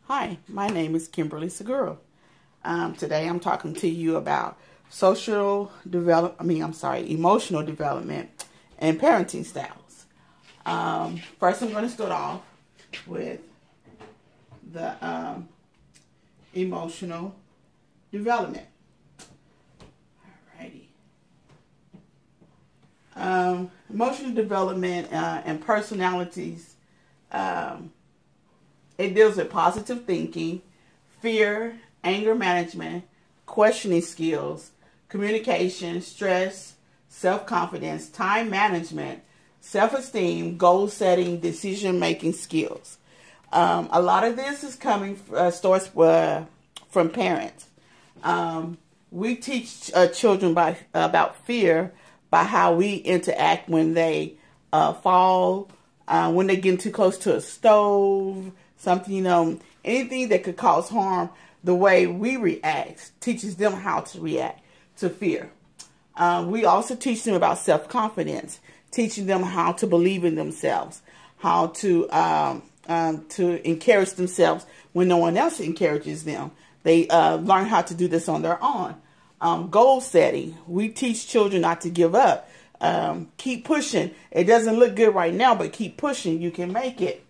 Hi, my name is Kimberly Segura. Today I'm talking to you about emotional development and parenting styles. First I'm going to start off with the emotional development. Alrighty. Emotional development and personalities. It deals with positive thinking, fear, anger management, questioning skills, communication, stress, self-confidence, time management, self-esteem, goal setting, decision-making skills. A lot of this is starts from parents. We teach children about fear by how we interact when they fall, when they get too close to a stove, something, anything that could cause harm. The way we react teaches them how to react to fear. We also teach them about self-confidence, teaching them how to believe in themselves, how to encourage themselves when no one else encourages them. They learn how to do this on their own. Goal setting. We teach children not to give up. Keep pushing. It doesn't look good right now, but keep pushing. You can make it.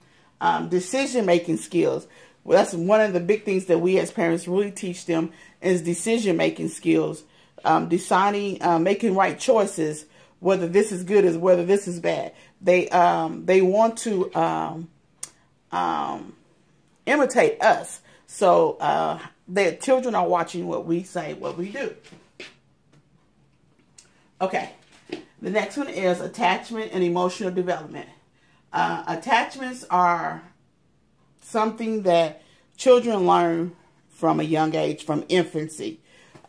Decision-making skills. Well, that's one of the big things that we as parents really teach them is decision-making skills. Deciding, making right choices, whether this is good or whether this is bad. They want to imitate us. So their children are watching what we say, what we do. Okay. The next one is attachment and emotional development. Attachments are something that children learn from a young age, from infancy,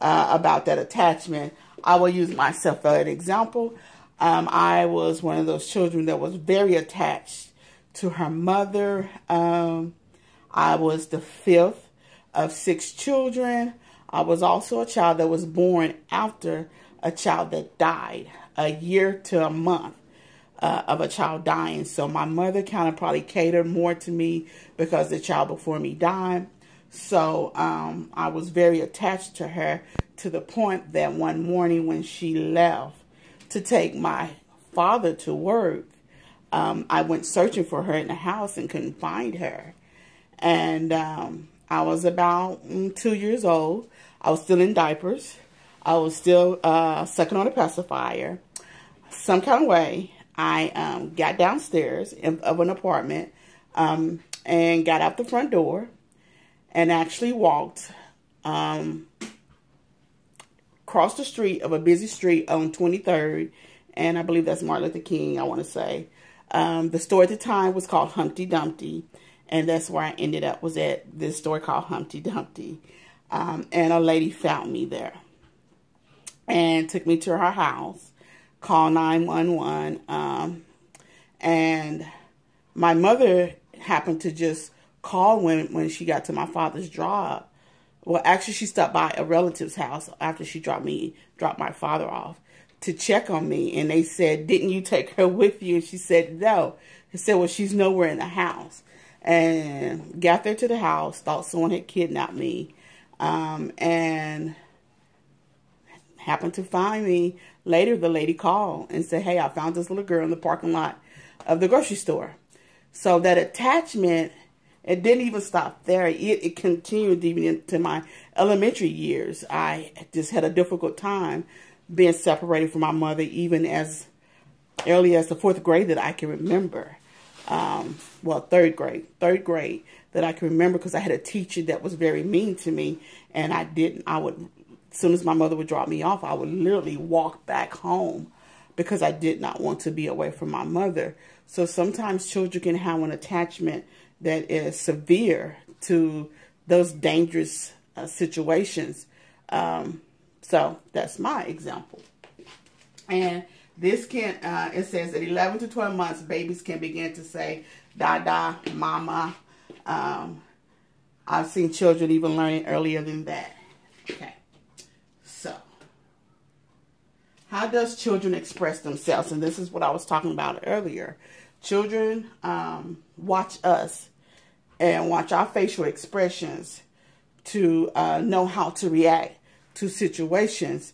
about that attachment. I will use myself as an example. I was one of those children that was very attached to her mother. I was the fifth of 6 children. I was also a child that was born after a child that died, a year to a month of a child dying. So my mother kind of probably catered more to me because the child before me died. So I was very attached to her to the point that one morning when she left to take my father to work, I went searching for her in the house and couldn't find her. And I was about 2 years old. I was still in diapers. I was still sucking on a pacifier. Some kind of way, I got downstairs of an apartment and got out the front door and actually walked across the street of a busy street on 23rd, and I believe that's Martin Luther King, I want to say. The store at the time was called Humpty Dumpty, and that's where I ended up, was at this store called Humpty Dumpty. And a lady found me there and took me to her house, called 911, and my mother happened to just call when she got to my father's job. Well, actually, she stopped by a relative's house after she dropped my father off to check on me, and they said, "Didn't you take her with you?" And she said, "No." They said, "Well, she's nowhere in the house." And got there to the house, thought someone had kidnapped me, and happened to find me. Later, the lady called and said, "Hey, I found this little girl in the parking lot of the grocery store." So that attachment, it didn't even stop there. It continued even into my elementary years. I just had a difficult time being separated from my mother, even as early as the 4th grade that I can remember. Well, third grade that I can remember, because I had a teacher that was very mean to me, and I would, as soon as my mother would drop me off, I would literally walk back home because I did not want to be away from my mother. So sometimes children can have an attachment that is severe to those dangerous situations. So that's my example. And this can, it says at 11 to 12 months, babies can begin to say, "Dada, mama." I've seen children even learning earlier than that. Okay. So, how does children express themselves? And this is what I was talking about earlier. Children watch us and watch our facial expressions to know how to react to situations.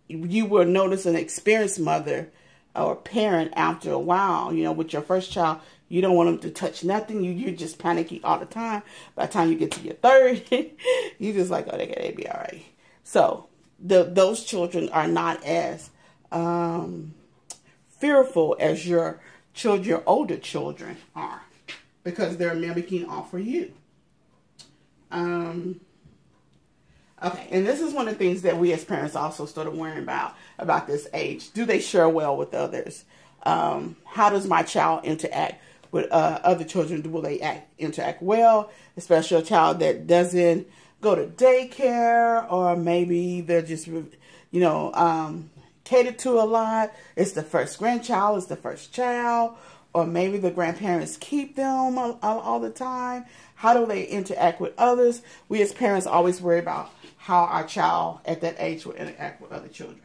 You will notice an experienced mother or parent after a while. You know, with your first child, you don't want them to touch nothing. You're just panicky all the time. By the time you get to your third, you're just like, oh, they be all right. So those children are not as fearful as your older children are, because they're mimicking off of you. Okay, and this is one of the things that we as parents also started worrying about this age. Do they share well with others? How does my child interact with other children? Will they interact well? Especially a child that doesn't go to daycare, or maybe they're just, catered to a lot. It's the first grandchild, it's the first child, or maybe the grandparents keep them all the time. How do they interact with others? We as parents always worry about how our child at that age will interact with other children.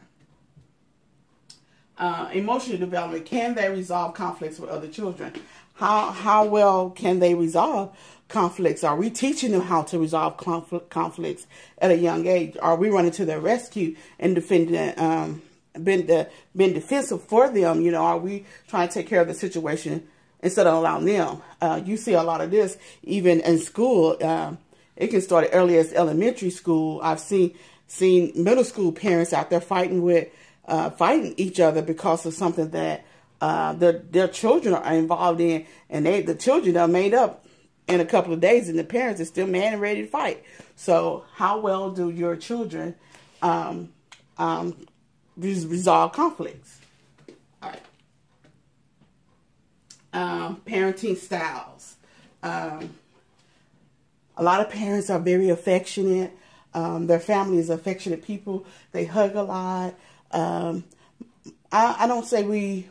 Emotional development. Can they resolve conflicts with other children? How well can they resolve conflicts? Are we teaching them how to resolve conflicts at a young age? Are we running to their rescue and defending, being defensive for them? Are we trying to take care of the situation instead of allowing them? You see a lot of this even in school. It can start as early as elementary school. I've seen middle school parents out there fighting each other because of something that their children are involved in, and the children are made up in a couple of days, and the parents are still mad and ready to fight. So how well do your children resolve conflicts? All right. Parenting styles. A lot of parents are very affectionate. Their family is affectionate people. They hug a lot. I don't say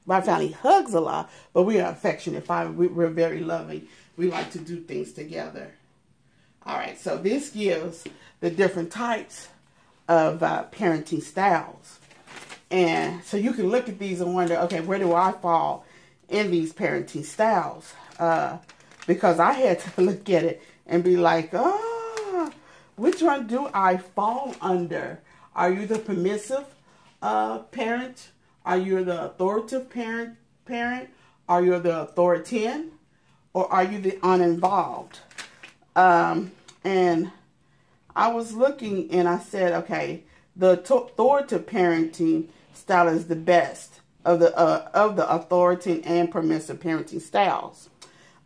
my family hugs a lot, but we are affectionate. We're very loving. We like to do things together. All right, so this gives the different types of parenting styles. And so you can look at these and wonder, okay, where do I fall in these parenting styles? Because I had to look at it and be like, which one do I fall under? Are you the permissive parent? Are you the authoritative parent? Are you the authoritarian? Or are you the uninvolved? And I was looking and I said, okay, the authoritative parenting style is the best of the authoritarian and permissive parenting styles.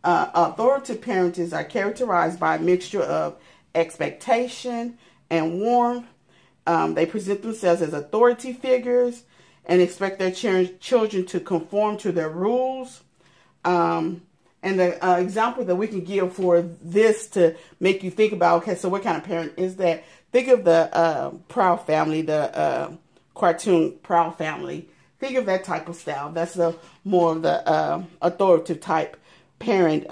Authoritative parents are characterized by a mixture of expectation and warmth. They present themselves as authority figures and expect their children to conform to their rules. And the example that we can give for this to make you think about, okay, so what kind of parent is that? Think of the Proud Family, the cartoon Proud Family. Think of that type of style. That's more of the authoritative type parent.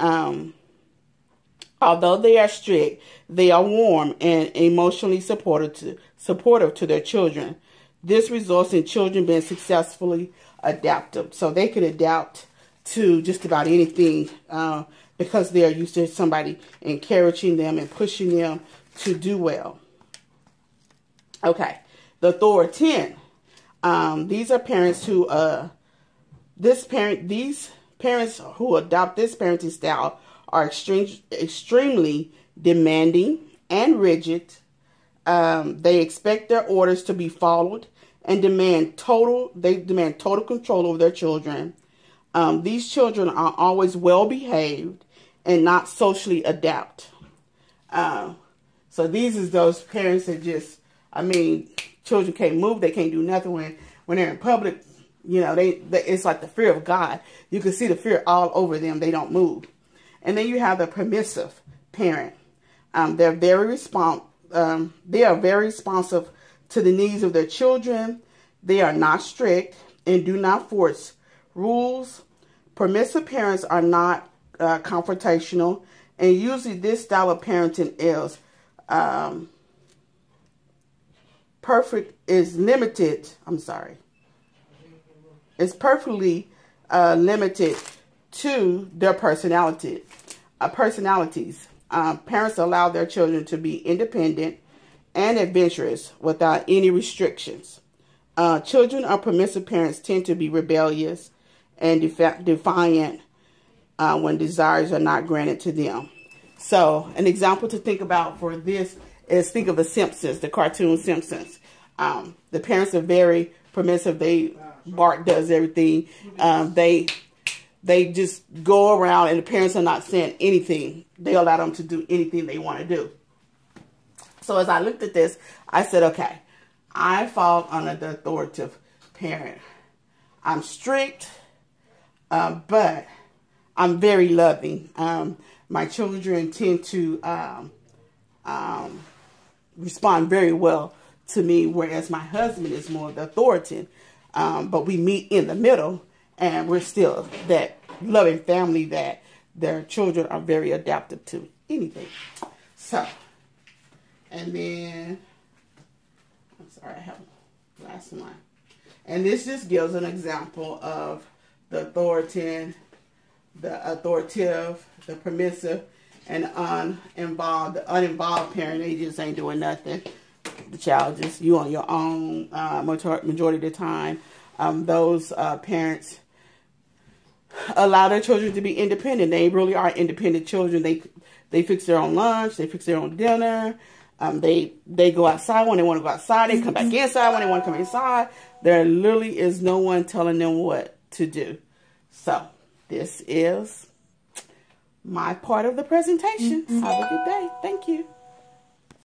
Although they are strict, they are warm and emotionally supportive to their children. This results in children being successfully adaptive. So they could adapt to just about anything because they are used to somebody encouraging them and pushing them to do well. Okay, the authoritarian. These are parents who these parents who adopt this parenting style are extremely demanding and rigid. They expect their orders to be followed and demand total control over their children. These children are always well behaved and not socially adept. So these is those parents that just, children can't move, they can't do nothing when they're in public. It's like the fear of God. You can see the fear all over them. They don't move. And then you have the permissive parent. They are very responsive to the needs of their children. They are not strict and do not force rules. Permissive parents are not confrontational, and usually this style of parenting is It's perfectly limited to their personalities. Parents allow their children to be independent and adventurous without any restrictions. Children of permissive parents tend to be rebellious and defiant when desires are not granted to them. So, an example to think about for this is, think of the Simpsons, the cartoon Simpsons. The parents are very permissive. Bart does everything. They just go around, and the parents are not saying anything. They allow them to do anything they want to do. So as I looked at this, I said, okay, I fall under the authoritative parent. I'm strict, but I'm very loving. My children tend to respond very well to me, whereas my husband is more the authoritative. But we meet in the middle, and we're still that loving family that their children are very adaptive to anything. So, and then, I'm sorry, I have last one. And this just gives an example of the authoritative, the permissive, and uninvolved. The uninvolved parent, they just ain't doing nothing. The child just, you on your own majority of the time. Those parents allow their children to be independent. They really are independent children. They fix their own lunch. They fix their own dinner. They go outside when they want to go outside. They come back inside when they want to come inside. There literally is no one telling them what to do. So this is my part of the presentation. Have a good day. Thank you.